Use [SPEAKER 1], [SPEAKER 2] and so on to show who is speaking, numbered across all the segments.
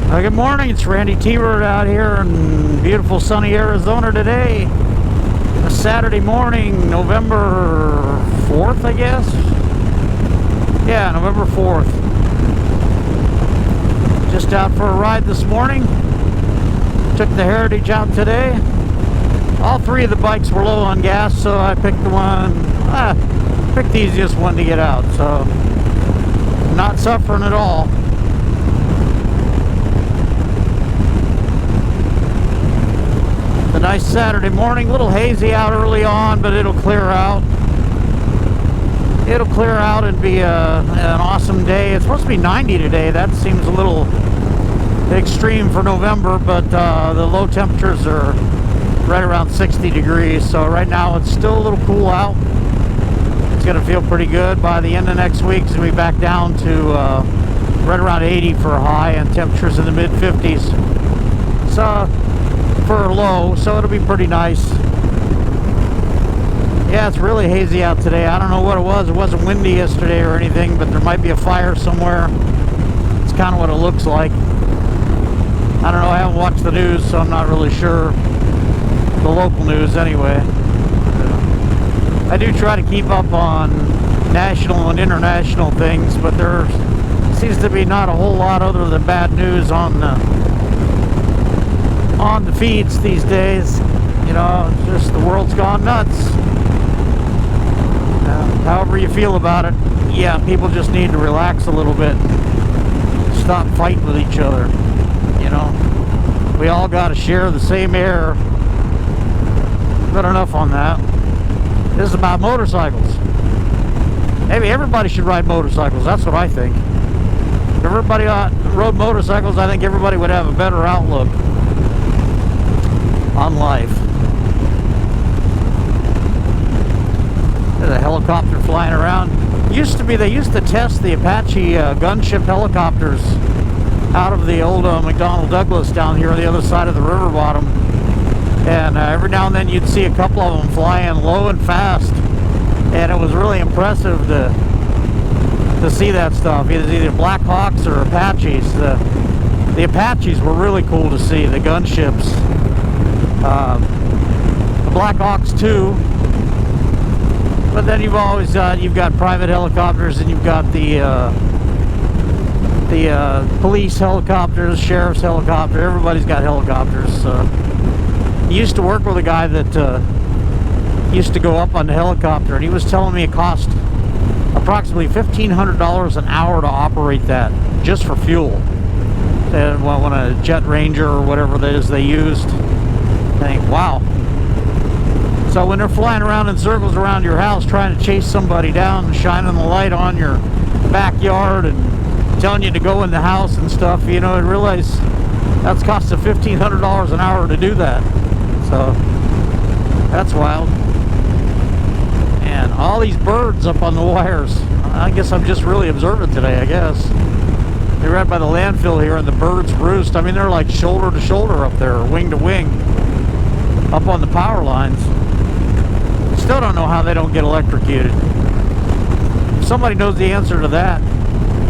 [SPEAKER 1] Good morning, it's Randytbird out here in beautiful sunny Arizona today. A Saturday morning, November 4th, I guess? Yeah, November 4th. Just out for a ride this morning. Took the Heritage out today. All three of the bikes were low on gas, so I picked picked the easiest one to get out, so not suffering at all. A nice Saturday morning, a little hazy out early on, but it'll clear out. It'll clear out and be an awesome day. It's supposed to be 90 today. That seems a little extreme for November, but the low temperatures are right around 60 degrees. So right now it's still a little cool out. It's going to feel pretty good. By the end of next week, it's going to be back down to right around 80 for a high and temperatures in the mid 50s. So for a low, so it'll be pretty nice. Yeah, it's really hazy out today. I don't know what it was. It wasn't windy yesterday or anything, but there might be a fire somewhere. It's kind of what it looks like. I don't know. I haven't watched the news, so I'm not really sure. The local news, anyway. I do try to keep up on national and international things, but there seems to be not a whole lot other than bad news on the feeds these days. You know, it's just the world's gone nuts. However you feel about it, yeah, people just need to relax a little bit. Stop fighting with each other. You know, we all got to share the same air. But enough on that. This is about motorcycles. Maybe everybody should ride motorcycles. That's what I think. If everybody rode motorcycles, I think everybody would have a better outlook on life. There's a helicopter flying around. They used to test the Apache gunship helicopters out of the old McDonnell Douglas down here on the other side of the river bottom. And every now and then you'd see a couple of them flying low and fast. And it was really impressive to see that stuff. Either Black Hawks or Apaches. The Apaches were really cool to see, the gunships. The Black Hawks too. But then you've got private helicopters, and you've got the police helicopters, sheriff's helicopter. Everybody's got helicopters. I used to work with a guy that used to go up on the helicopter, and he was telling me it cost approximately $1,500 an hour to operate that, just for fuel. And when a Jet Ranger or whatever that is they used, I think, wow. So when they're flying around in circles around your house trying to chase somebody down and shining the light on your backyard and telling you to go in the house and stuff, you know, I realize that's costing $1,500 an hour to do that. So that's wild. And all these birds up on the wires. I guess I'm just really observant today, I guess. They're right by the landfill here, and the birds roost. I mean, they're like shoulder to shoulder up there, or wing to wing, up on the power lines. Still don't know how they don't get electrocuted. If somebody knows the answer to that,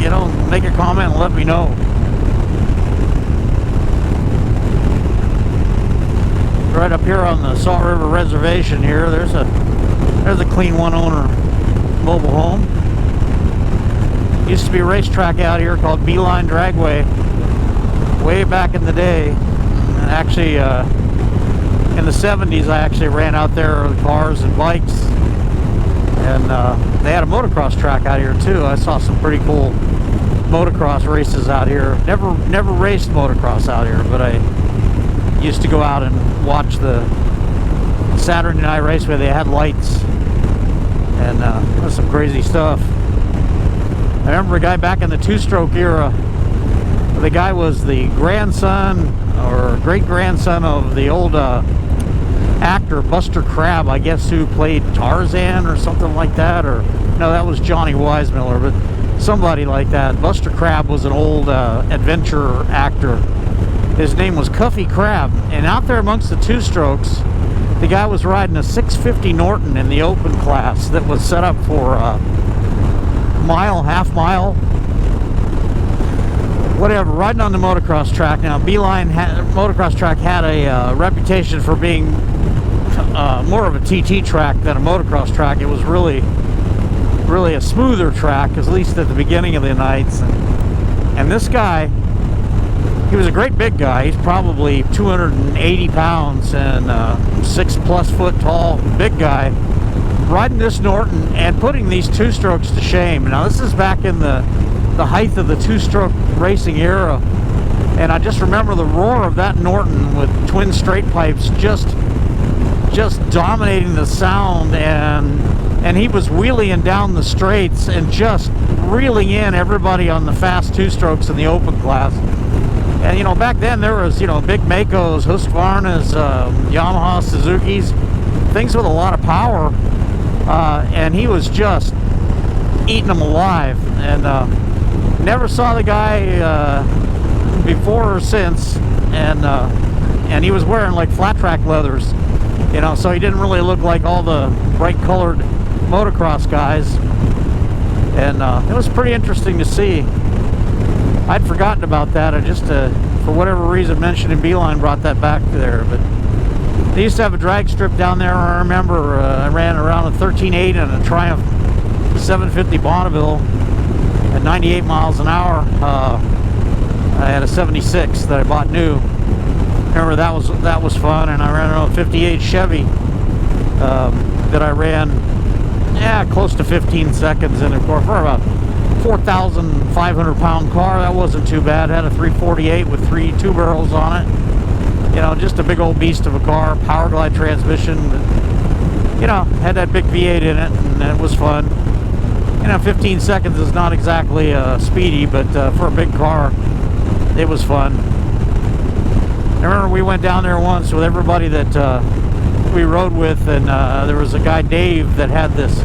[SPEAKER 1] you know, make a comment and let me know. Right up here on the Salt River Reservation here, there's a clean one owner mobile home. Used to be a racetrack out here called Beeline Dragway way back in the day. And actually in the 70s I actually ran out there with cars and bikes, and they had a motocross track out here too. I saw some pretty cool motocross races out here. Never raced motocross out here, but I used to go out and watch the Saturday night race where they had lights, and that's some crazy stuff. I remember a guy back in the two-stroke era. The guy was the grandson or great-grandson of the old actor Buster Crabbe, I guess, who played Tarzan or something like that. Or no, that was Johnny Weissmuller, but somebody like that. Buster Crabbe was an old adventure actor. His name was Cuffy Crabbe, and out there amongst the two-strokes, the guy was riding a 650 Norton in the open class that was set up for mile, half mile, whatever, riding on the motocross track. Now, Beeline motocross track had a reputation for being more of a TT track than a motocross track. It was really a smoother track, at least at the beginning of the nights. And this guy, he was a great big guy. He's probably 280 pounds and 6+ foot tall, big guy, riding this Norton and putting these two-strokes to shame. Now, this is back in the height of the two-stroke racing era, and I just remember the roar of that Norton with twin straight pipes just dominating the sound, and he was wheeling down the straights and just reeling in everybody on the fast two-strokes in the open class. And, you know, back then there was, you know, big Makos, Husqvarnas, Yamaha, Suzuki's, things with a lot of power, and he was just eating them alive. And never saw the guy before or since, and he was wearing like flat track leathers, you know, so he didn't really look like all the bright colored motocross guys. And it was pretty interesting to see. I'd forgotten about that. I just, for whatever reason, mentioning Beeline brought that back there. But they used to have a drag strip down there. I remember I ran around a 13.8 and a Triumph 750 Bonneville at 98 miles an hour. I had a 76 that I bought new. Remember, that was fun. And I ran a 58 Chevy that I ran, close to 15 seconds. And of course, for about 4,500 pound car, that wasn't too bad. Had a 348 with 3 2 barrels on it. You know, just a big old beast of a car. Power glide transmission. But, you know, had that big V8 in it, and it was fun. You know, 15 seconds is not exactly speedy, but for a big car, it was fun. I remember we went down there once with everybody that we rode with, and there was a guy, Dave, that had this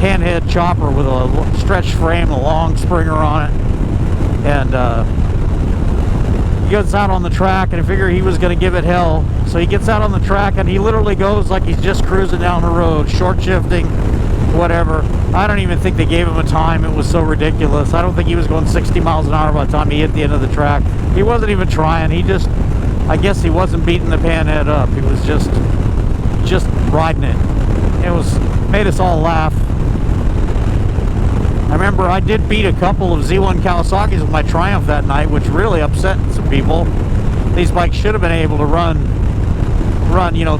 [SPEAKER 1] panhead chopper with a stretched frame, a long springer on it, and he gets out on the track, and I figured he was going to give it hell. So he gets out on the track, and he literally goes like he's just cruising down the road, short shifting, whatever. I don't even think they gave him a time. It was so ridiculous. I don't think he was going 60 miles an hour by the time he hit the end of the track. He wasn't even trying. He just, I guess he wasn't beating the panhead up. He was just riding it. It made us all laugh. I remember I did beat a couple of Z1 Kawasaki's with my Triumph that night, which really upset some people. These bikes should have been able to run, you know,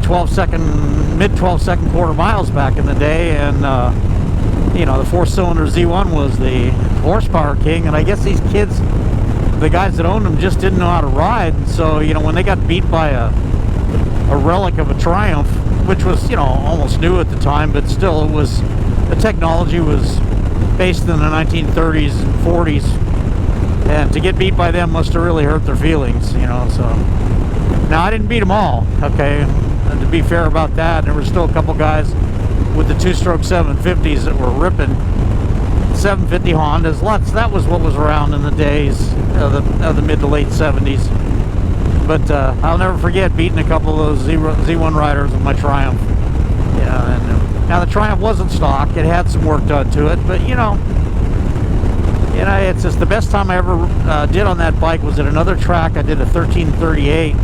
[SPEAKER 1] mid 12 second quarter miles back in the day, and you know, the 4-cylinder Z1 was the horsepower king, and I guess these kids, the guys that owned them, just didn't know how to ride. So, you know, when they got beat by a relic of a Triumph, which was, you know, almost new at the time, but still, it was, the technology was based in the 1930s and 40s, and to get beat by them must have really hurt their feelings, you know. So now, I didn't beat them all, okay, and to be fair about that, there were still a couple guys with the two-stroke 750s that were ripping. 750 Hondas, lots, that was what was around in the days of the mid to late 70s. But I'll never forget beating a couple of those Z1 riders with my Triumph. Yeah, and now the Triumph wasn't stock; it had some work done to it. But you know, it's just the best time I ever did on that bike was at another track. I did a 1338,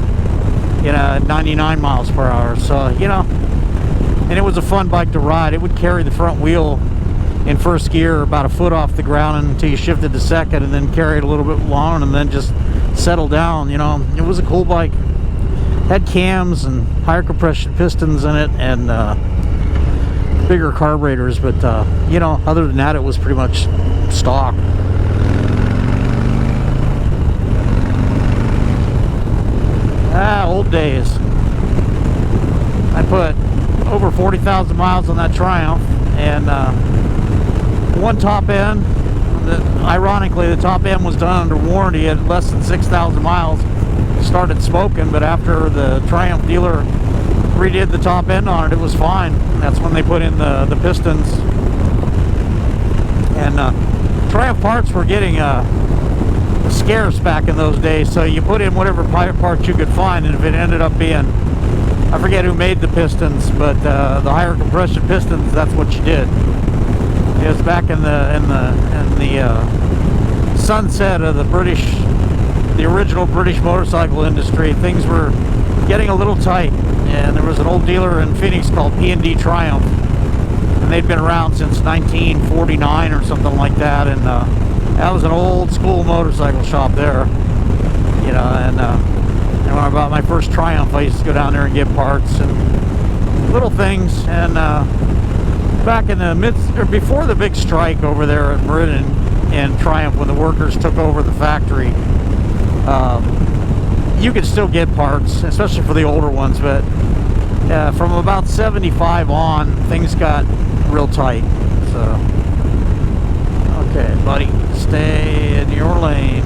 [SPEAKER 1] at 99 miles per hour. So you know, and it was a fun bike to ride. It would carry the front wheel in first gear about a foot off the ground until you shifted to second, and then carry it a little bit long, and then just settle down. You know, it was a cool bike. Had cams and higher compression pistons in it, and bigger carburetors, but you know, other than that, it was pretty much stock. Old days. I put over 40,000 miles on that Triumph, and one top end, ironically, the top end was done under warranty at less than 6,000 miles. Started smoking, but after the Triumph dealer redid the top end on it, it was fine. That's when they put in the pistons. And Triumph parts were getting scarce back in those days, so you put in whatever parts you could find, and if it ended up being, I forget who made the pistons, but the higher compression pistons, that's what you did. It was back in the sunset of the British the original British motorcycle industry, things were getting a little tight, and there was an old dealer in Phoenix called P&D Triumph, and they'd been around since 1949 or something like that, and that was an old school motorcycle shop there, you know. And when I bought my first Triumph, I used to go down there and get parts and little things. And back in the before the big strike over there at Meridian and Triumph, when the workers took over the factory, you could still get parts, especially for the older ones, but from about 75 on, things got real tight. So, okay, buddy, stay in your lane.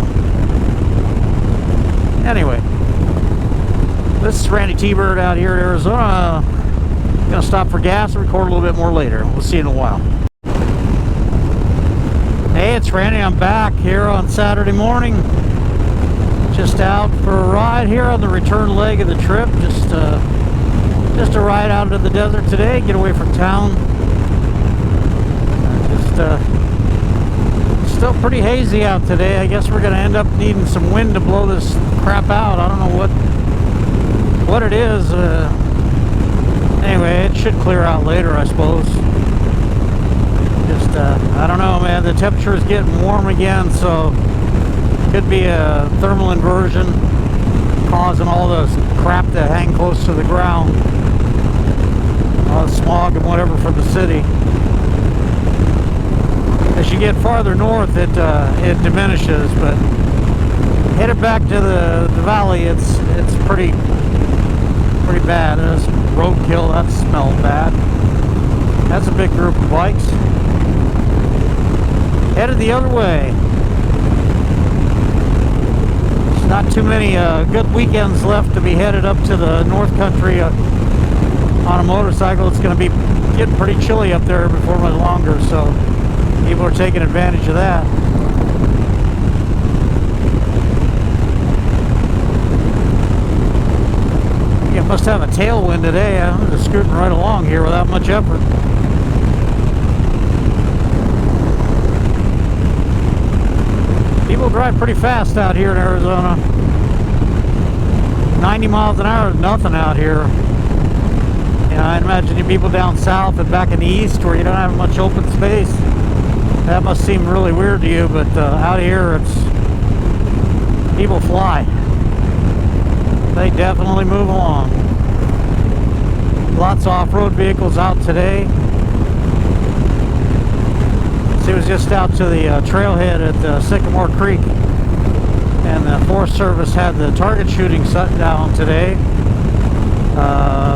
[SPEAKER 1] Anyway, this is Randytbird out here in Arizona. Gonna stop for gas and record a little bit more later. We'll see you in a while. Hey, it's Randy. I'm back here on Saturday morning. Just out for a ride here on the return leg of the trip. Just a ride out into the desert today. Get away from town. Still pretty hazy out today. I guess we're gonna end up needing some wind to blow this crap out. I don't know what it is. Anyway, it should clear out later, I suppose. Just I don't know, man. The temperature is getting warm again, so could be a thermal inversion causing all the crap to hang close to the ground, all the smog and whatever from the city. As you get farther north, it diminishes, but headed back to the valley, it's pretty bad. There's roadkill. That smells bad. That's a big group of bikes headed the other way. There's not too many good weekends left to be headed up to the North Country on a motorcycle. It's going to be getting pretty chilly up there before much longer, so people are taking advantage of that. You must have a tailwind today. I'm just scooting right along here without much effort. People drive pretty fast out here in Arizona. 90 miles an hour is nothing out here. You know, I imagine you people down south and back in the east where you don't have much open space, that must seem really weird to you, but out here people fly. They definitely move along. Lots of off-road vehicles out today. So it was just out to the trailhead at Sycamore Creek, and the Forest Service had the target shooting shut down today.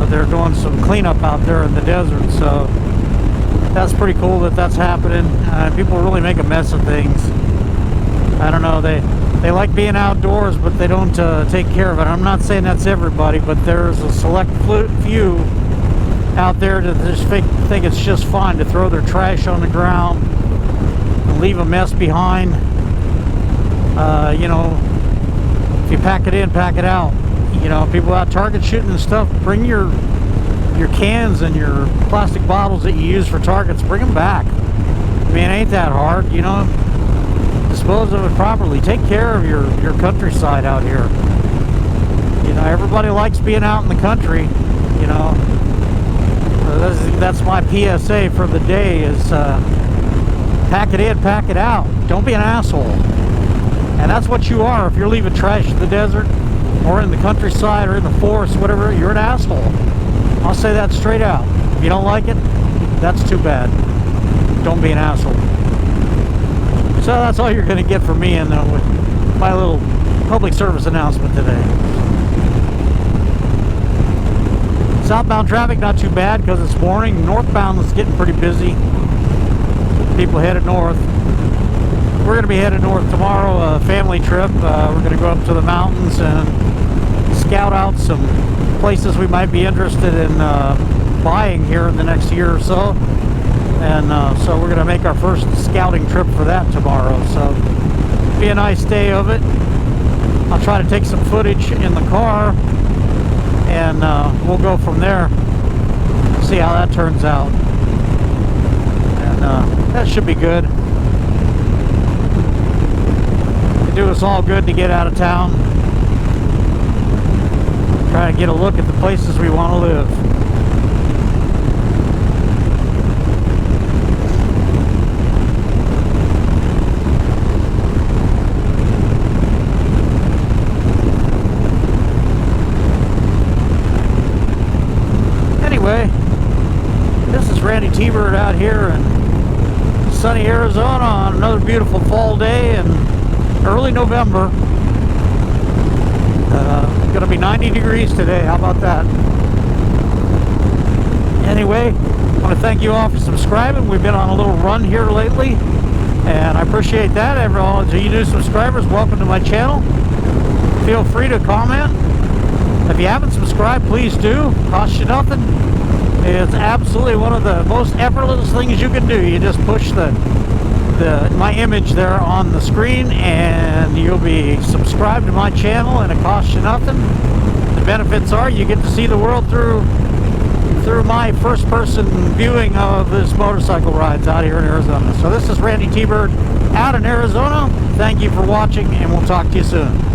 [SPEAKER 1] They're doing some cleanup out there in the desert, so that's pretty cool that that's happening. People really make a mess of things. I don't know, they like being outdoors, but they don't take care of it. I'm not saying that's everybody, but there's a select few out there that just think it's just fun to throw their trash on the ground and leave a mess behind. You know, if you pack it in, pack it out. You know, people out target shooting and stuff, bring your cans and your plastic bottles that you use for targets, bring them back. I mean, it ain't that hard, you know. Dispose of it properly. Take care of your countryside out here. You know, everybody likes being out in the country, you know. That's my PSA for the day is pack it in, pack it out. Don't be an asshole. And that's what you are if you're leaving trash in the desert or in the countryside or in the forest, whatever. You're an asshole. I'll say that straight out. If you don't like it, that's too bad. Don't be an asshole. So that's all you're going to get from me in with my little public service announcement today. Southbound traffic not too bad because it's morning. Northbound is getting pretty busy. People headed north. We're going to be headed north tomorrow, a family trip. We're going to go up to the mountains and scout out some places we might be interested in buying here in the next year or so. And so we're going to make our first scouting trip for that tomorrow. So it'll be a nice day of it. I'll try to take some footage in the car, and we'll go from there. See how that turns out. And that should be good. do us all good to get out of town. Try to get a look at the places we want to live. Anyway, this is Randytbird out here in sunny Arizona on another beautiful fall day in early November. It's going to be 90 degrees today. How about that? Anyway, I want to thank you all for subscribing. We've been on a little run here lately, and I appreciate that. All of you new subscribers, welcome to my channel. Feel free to comment. If you haven't subscribed, please do. Costs you nothing. It's absolutely one of the most effortless things you can do. You just push my image there on the screen and you'll be subscribed to my channel, and it costs you nothing. The benefits are you get to see the world through my first-person viewing of this motorcycle rides out here in Arizona. So this is Randytbird out in Arizona. Thank you for watching, and we'll talk to you soon.